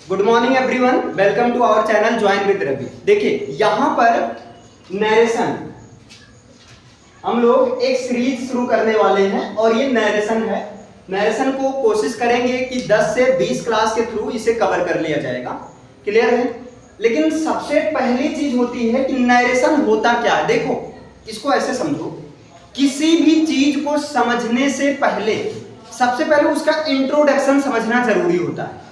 Good morning everyone, welcome to our channel join with Ravi. देखिए यहाँ पर नरेशन हम लोग एक सीरीज शुरू करने वाले हैं और ये नरेशन है। नरेशन को कोशिश करेंगे कि 10 से 20 क्लास के थ्रू इसे कवर कर लिया जाएगा। क्लियर है? लेकिन सबसे पहली चीज होती है कि नरेशन होता क्या है। देखो इसको ऐसे समझो, किसी भी चीज को समझने से पहले सबसे पहले उसका इंट्रोडक्शन समझना जरूरी होता है।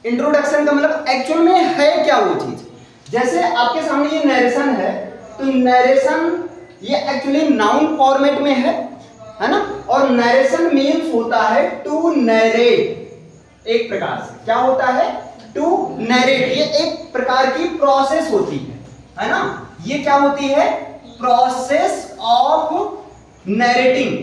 इंट्रोडक्शन का मतलब एक्चुअल में है क्या वो चीज। जैसे आपके सामने ये नरेशन है, तो नरेशन ये एक्चुअली नाउन फॉर्मेट में है ना। और नरेशन मीन्स होता है टू नरेट। एक प्रकार से क्या होता है? To narrate. ये एक प्रकार की प्रोसेस होती है ना। ये क्या होती है? Process of narrating.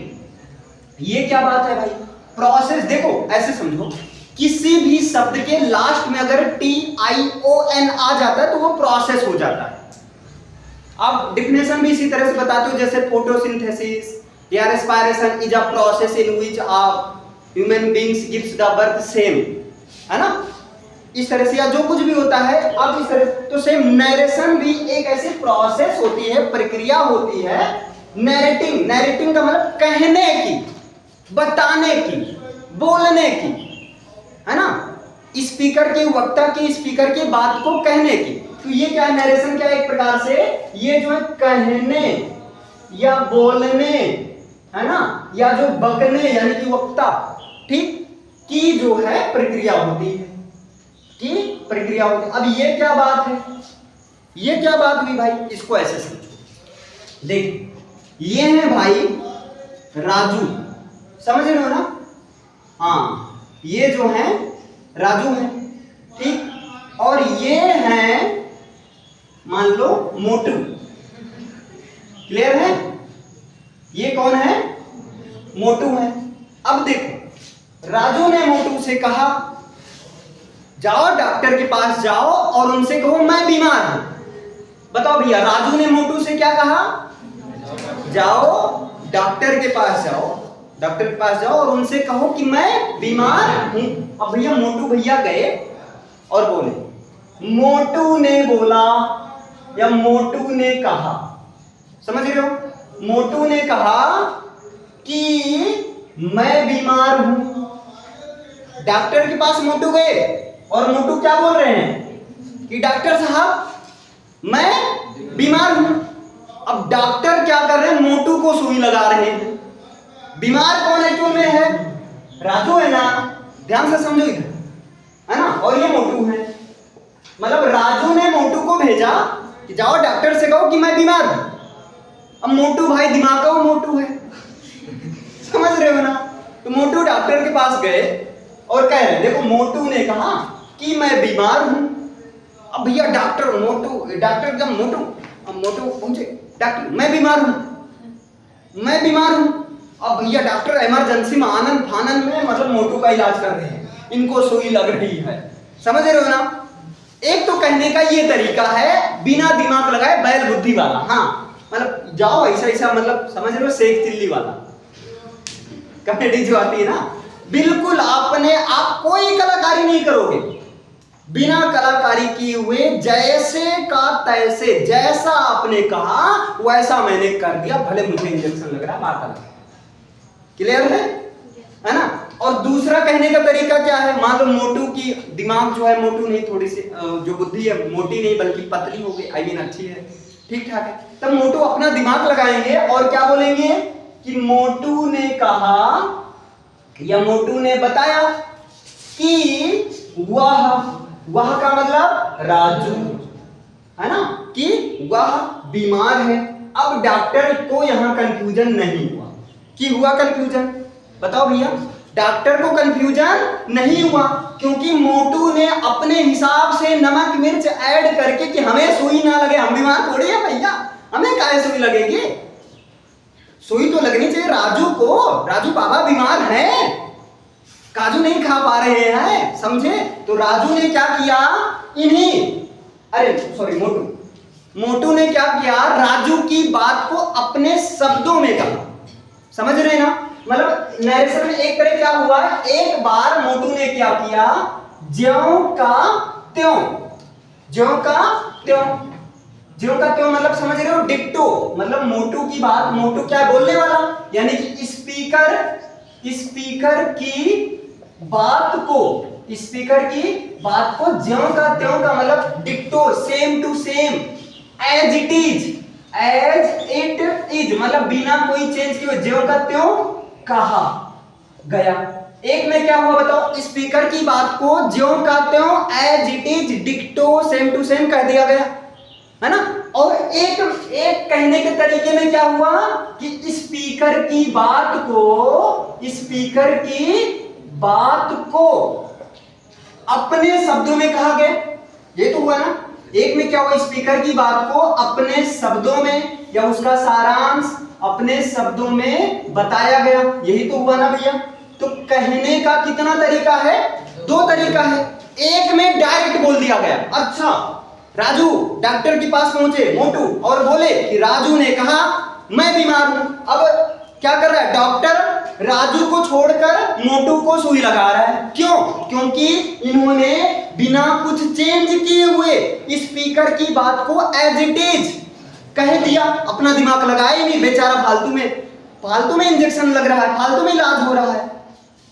ये क्या बात है भाई? प्रोसेस। देखो ऐसे समझो, किसी भी शब्द के लास्ट में अगर TION आ जाता है तो वो प्रोसेस हो जाता है। आप डिफिनेशन भी इसी तरह से बताते हो, जैसे फोटोसिंथेसिस या respiration is a process in which a human beings gives the birth, same है ना। इस तरह से या जो कुछ भी होता है अब इस तरह, तो सेम नरेशन भी एक ऐसी प्रोसेस होती है, प्रक्रिया होती है। नरेटिंग, नरेटिंग का मतलब कहने की, बताने की, बोलने की, है ना। स्पीकर की, वक्ता की, स्पीकर की बात को कहने की। तो ये क्या है? नरेशन क्या है? एक प्रकार से ये जो है कहने या बोलने, है ना, या जो बकने यानी कि वक्ता, ठीक, की जो है प्रक्रिया होती है, की प्रक्रिया होती है। अब ये क्या बात है? ये क्या बात हुई भाई? इसको ऐसे समझो। देख ये है भाई राजू, समझ रहे हो ना? हाँ, ये जो है राजू है, ठीक। और ये है मान लो मोटू। क्लियर है? ये कौन है? मोटू है। अब देखो राजू ने मोटू से कहा जाओ डॉक्टर के पास जाओ और उनसे कहो मैं बीमार हूं। बताओ भैया, राजू ने मोटू से क्या कहा? जाओ डॉक्टर के पास जाओ, डॉक्टर के पास जाओ और उनसे कहो कि मैं बीमार हूं। अब भैया मोटू भैया गए और बोले, मोटू ने बोला या मोटू ने कहा, समझ रहे हो? मोटू ने कहा कि मैं बीमार हूं। डॉक्टर के पास मोटू गए और मोटू क्या बोल रहे हैं कि डॉक्टर साहब मैं बीमार हूं। अब डॉक्टर क्या कर रहे हैं? मोटू को सुई लगा रहे हैं। बीमार कौन एक्चुअल में है? राजू है ना। ध्यान से समझो इधर, है ना। और ये मोटू है। मतलब राजू ने मोटू को भेजा कि जाओ डॉक्टर से कहो कि मैं बीमार हूं। अब मोटू भाई दिमाग का वो मोटू है, समझ रहे हो ना। तो मोटू डॉक्टर के पास गए और कह रहे देखो मोटू ने कहा कि मैं बीमार हूं। अब भैया डॉक्टर मोटू, डॉक्टर जब मोटू, अब मोटू पहुंचे, डॉक्टर मैं बीमार हूं, मैं बीमार हूं। अब भैया डॉक्टर इमरजेंसी में आनंद फानन में मतलब मोटू का इलाज कर रहे हैं, इनको सुई लग रही है, समझ रहे हो ना। एक तो कहने का ये तरीका है बिना दिमाग लगाए बैल बुद्धि वाला। हाँ, मतलब जाओ ऐसा ऐसा, मतलब समझ रहे हो, शेख चिल्ली वाला कॉमेडी जो आती है ना। बिल्कुल आपने आप कोई कलाकारी नहीं करोगे, बिना कलाकारी किए हुए जैसे का तैसे, जैसा आपने कहा वैसा मैंने कर दिया, भले मुझे इंजेक्शन लग रहा है, बात अलग। क्लियर है ना। और दूसरा कहने का तरीका क्या है? मान लो मोटू की दिमाग जो है, मोटू नहीं, थोड़ी सी जो बुद्धि है मोटी नहीं बल्कि पतली हो गई, आई मीन अच्छी है, ठीक ठाक है। तब मोटू अपना दिमाग लगाएंगे और क्या बोलेंगे कि मोटू ने कहा या मोटू ने बताया कि वह का मतलब राजू, है ना, कि वह बीमार है। अब डॉक्टर को यहां कंफ्यूजन नहीं हुआ कि हुआ कंफ्यूजन? बताओ भैया, डॉक्टर को कंफ्यूजन नहीं हुआ क्योंकि मोटू ने अपने हिसाब से नमक मिर्च ऐड करके कि हमें सुई ना लगे, हम बीमार थोड़ी है भैया, हमें काहे सुई लगेगी? सुई तो लगनी चाहिए राजू को, राजू बाबा बीमार है, काजू नहीं खा पा रहे हैं, समझे। तो राजू ने क्या किया, मोटू ने क्या किया, राजू की बात को अपने शब्दों में कहा, समझ रहे हैं ना। मतलब नरेशन में एक तरह क्या हुआ, एक बार मोटू ने क्या किया, ज्यों का त्यों, ज्यों का त्यों, ज्यों का त्यों मतलब समझ रहे हो, डिक्टो मतलब मोटू की बात, मोटू क्या है बोलने वाला, यानी कि स्पीकर, स्पीकर की बात को, स्पीकर की बात को ज्यों का त्यों का मतलब डिक्टो, same to same, as it is, as it is मतलब बिना कोई चेंज किए ज्यों का त्यों कहा गया। एक में क्या हुआ बताओ, स्पीकर की बात को ज्यों का त्यों एज इट इज डिक्टो सेम टू सेम कह दिया गया, है ना। और एक कहने के तरीके में क्या हुआ कि स्पीकर की बात को, स्पीकर की बात को अपने शब्दों में कहा गया, ये तो हुआ ना। एक में क्या हुआ, स्पीकर की बात को अपने शब्दों में या उसका सारांश अपने शब्दों में बताया गया, यही तो हुआ ना भैया। तो कहने का कितना तरीका है, दो तरीका है। एक में डायरेक्ट बोल दिया गया, अच्छा राजू डॉक्टर के पास पहुंचे मोटू और बोले कि राजू ने कहा मैं बीमार हूं। अब क्या कर रहा है डॉक्टर, राजू को छोड़कर मोटू को सुई लगा रहा है, क्यों, क्योंकि इन्होंने बिना कुछ चेंज किए हुए स्पीकर की बात को एज इट इज कह दिया, अपना दिमाग लगाया ही नहीं बेचारा, फालतू में इंजेक्शन लग रहा है, फालतू में इलाज हो रहा है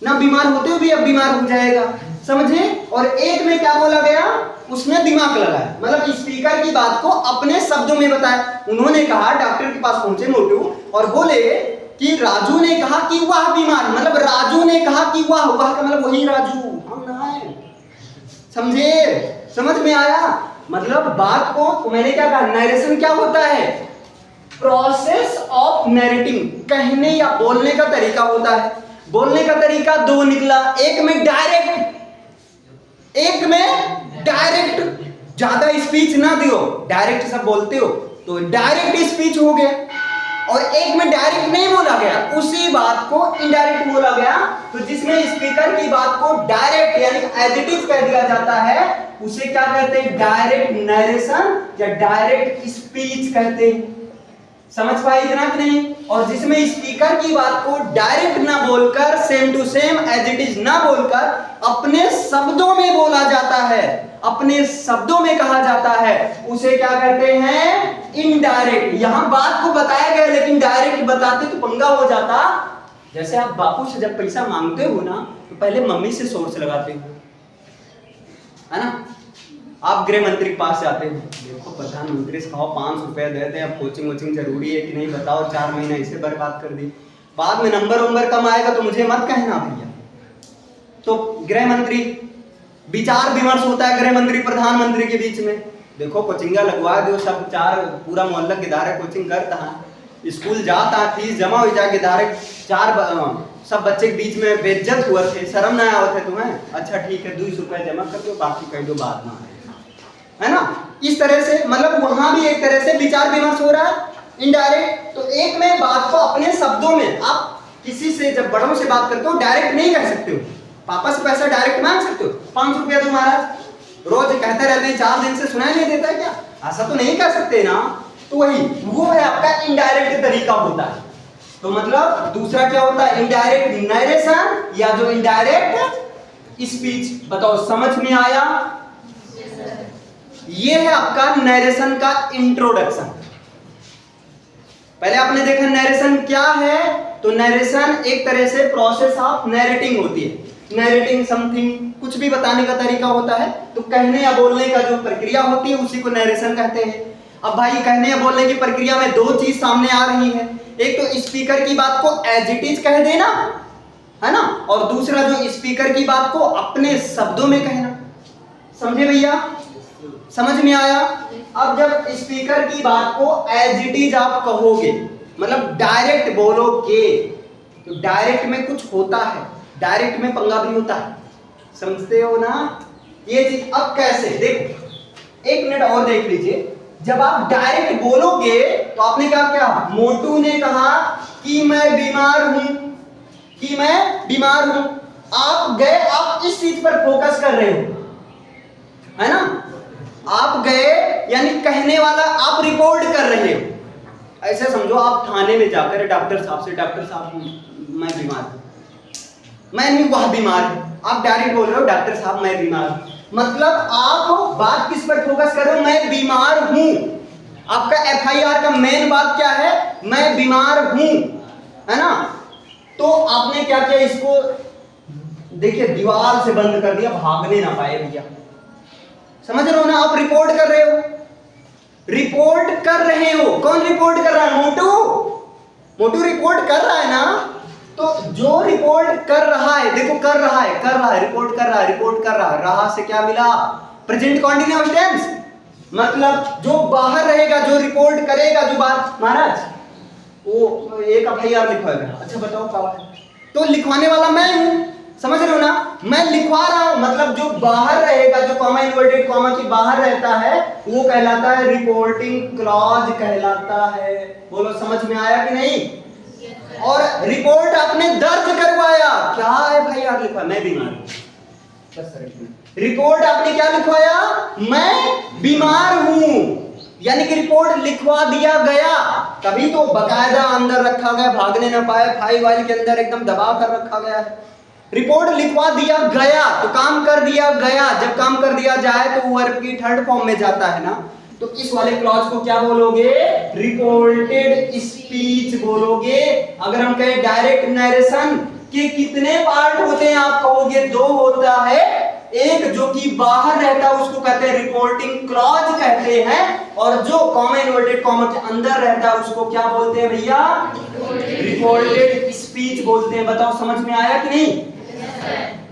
ना, बीमार होते हुए भी अब बीमार हो जाएगा, समझे। और एक में क्या बोला गया, उसने दिमाग लगाया, मतलब स्पीकर की बात को अपने शब्दों में बताया। उन्होंने कहा, डॉक्टर के पास पहुंचे मोटू और बोले कि राजू ने कहा कि वह बीमार, मतलब राजू ने कहा कि वह का मतलब वही राजू, हम ना है, समझे, समझ में आया। मतलब बात को तो मैंने क्या कहा, नरेशन क्या होता है, प्रोसेस ऑफ नरेटिंग, कहने या बोलने का तरीका होता है। बोलने का तरीका दो निकला, एक में डायरेक्ट, एक में डायरेक्ट, ज्यादा स्पीच ना दियो, डायरेक्ट सब बोलते हो तो डायरेक्ट स्पीच हो गया, और एक में डायरेक्ट नहीं बोला गया, उसी बात को इनडायरेक्ट बोला गया। तो जिसमें स्पीकर की बात को डायरेक्ट यानी एज इट इज कह दिया जाता है, उसे क्या कहते हैं, डायरेक्ट नरेशन या डायरेक्ट स्पीच कहते हैं। समझ पाए इतना कि नहीं। और जिसमें स्पीकर की बात को डायरेक्ट ना बोलकर, same to same as it is ना बोलकर अपने शब्दों में बोला जाता है, अपने शब्दों में कहा जाता है, उसे क्या कहते हैं, इनडायरेक्ट। यहां बात को बताया गया लेकिन डायरेक्ट बताते तो पंगा हो जाता। जैसे आप बापू से जब पैसा मांगते हो ना तो पहले मम्मी से सोर्स लगाते हो, है ना। आप गृह मंत्री के पास जाते हो, देखो प्रधानमंत्री से कहो 500 रुपया देते हैं, अब कोचिंग वोचिंग जरूरी है कि नहीं बताओ, 4 महीना इसे बर्बाद कर दी, बाद में नंबर कम आएगा तो मुझे मत कहना भैया। तो गृह मंत्री, विचार विमर्श होता है गृह मंत्री प्रधानमंत्री के बीच में, देखो कोचिंगा लगवा दो सब, चार पूरा मोहल्ला के धारे कोचिंग करता है, स्कूल जाता है, फीस जमा हो जाके धारे, चार सब बच्चे के बीच में बेइज्जत हुआ थे, शर्म ना आया थे तुम्हें, अच्छा ठीक है 200 रुपया जमा कर दो, बाकी कह दो बाद में, है ना। इस तरह से मतलब वहां भी एक तरह से विचार विमर्श हो रहा है इनडायरेक्ट। तो एक में बात को अपने शब्दों में, आप किसी से जब बड़ों से बात करते हो डायरेक्ट नहीं कह सकते हो, पापा से पैसा डायरेक्ट मांग सकते हो, 500 रुपया दो महाराज, रोज कहते रहते हैं 4 दिन से सुनाई नहीं देता है क्या, ऐसा तो नहीं कह सकते ना। तो वही वो है आपका इनडायरेक्ट तरीका होता है। तो मतलब दूसरा क्या होता है, इनडायरेक्ट नरेशन या जो इनडायरेक्ट स्पीच। बताओ समझ में आया। ये है आपका नरेशन का इंट्रोडक्शन। पहले आपने देखा नरेशन क्या है, तो नरेशन एक तरह से प्रोसेस ऑफ नरेटिंग होती है, नरेटिंग समथिंग, कुछ भी बताने का तरीका होता है। तो कहने या बोलने का जो प्रक्रिया होती है उसी को नरेशन कहते हैं। अब भाई कहने या बोलने की प्रक्रिया में दो चीज सामने आ रही है, एक तो स्पीकर की बात को एज इट इज कह देना, है ना, और दूसरा जो स्पीकर की बात को अपने शब्दों में कहना। समझे भैया, समझ में आया। अब जब स्पीकर की बात को एज इट इज आप कहोगे, मतलब डायरेक्ट बोलोगे, तो डायरेक्ट में कुछ होता है, डायरेक्ट में पंगा भी होता है, समझते हो ना ये चीज। अब कैसे, देखो 1 मिनट और देख लीजिए। जब आप डायरेक्ट बोलोगे तो आपने क्या, मोटू ने कहा कि मैं बीमार हूं, कि मैं बीमार हूं, आप गए, आप इस चीज पर फोकस कर रहे हो, है ना, आप गए यानी कहने वाला आप रिकॉर्ड कर रहे हो। ऐसे समझो आप थाने में जाकर डॉक्टर साहब से, डॉक्टर साहब मैं बीमार हूं, मैं नहीं, वह बीमार है, आप डायरेक्ट बोल रहे हो डॉक्टर साहब मैं बीमार हूं, मतलब आप बात किस पर फोकस कर रहे हो, मैं बीमार हूं। आपका FIR का मेन बात क्या है, मैं बीमार हूं, है ना। तो आपने क्या किया, इसको देखिए दीवार से बंद कर दिया, भागने ना पाए भैया, समझ रहे हो ना। आप रिपोर्ट कर रहे हो, रिपोर्ट कर रहे हो, कौन रिपोर्ट कर रहा है, मोटू, मोटू रिपोर्ट कर रहा है ना। तो जो रिपोर्ट कर रहा है, देखो कर रहा है, रिपोर्ट कर रहा है, रिपोर्ट कर रहा है, रहा से क्या मिला, प्रेजेंट कंटीन्यूअस टेंस, मतलब जो बाहर रहेगा, जो रिपोर्ट करेगा, जो बात, महाराज वो एक FIR लिखवाएगा, अच्छा बताओ क्या है, तो लिखवाने वाला मैं हूं, समझ रहे हो ना, मैं लिखवा रहा हूं, मतलब जो बाहर रहेगा, जो कॉमा इन्वर्टेड कॉमा के बाहर रहता है वो कहलाता है रिपोर्टिंग क्लॉज कहलाता है। बोलो समझ में आया कि नहीं। और रिपोर्ट आपने दर्ज करवाया, क्या है भाई आप लिखवा, मैं बीमार हूं, रिपोर्ट आपने क्या लिखवाया, मैं बीमार हूं, यानी कि रिपोर्ट लिखवा दिया गया, तभी तो बकायदा अंदर रखा गया, भागने ना पाए, फाइल के अंदर एकदम दबा कर रखा गया है। रिपोर्ट लिखवा दिया गया तो काम कर दिया गया, जब काम कर दिया जाए तो वर्ब की थर्ड फॉर्म में जाता है ना, तो इस वाले क्लॉज को क्या बोलोगे, रिपोर्टेड स्पीच बोलोगे। अगर हम कहें डायरेक्ट नरेशन के कितने पार्ट होते हैं, आप कहोगे 2 होता है, एक जो कि बाहर रहता है उसको कहते हैं रिपोर्टिंग क्लॉज कहते हैं, और जो कॉमा इन्वर्टेड कॉमा के अंदर रहता है उसको क्या बोलते हैं भैया, रिपोर्टेड स्पीच बोलते हैं। बताओ समझ में आया कि नहीं।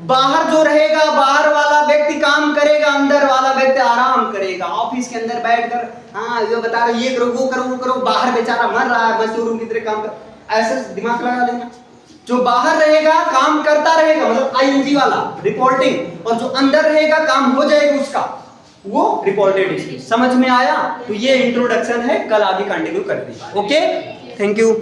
बाहर जो रहेगा, बाहर वाला व्यक्ति काम करेगा, अंदर वाला व्यक्ति आराम करेगा, ऑफिस के अंदर बैठकर हाँ ये बता रहे, ये करो वो करो वो करो, बाहर बेचारा मर रहा है मजदूरों की तरह काम कर, ऐसे दिमाग लगा लेना। जो बाहर रहेगा काम करता रहेगा, मतलब ING वाला रिपोर्टिंग, और जो अंदर रहेगा काम हो जाएगा उसका, वो रिपोर्टेड स्पीच। समझ में आया। तो ये इंट्रोडक्शन है, कल आगे कंटिन्यू करते हैं। Okay, thank you.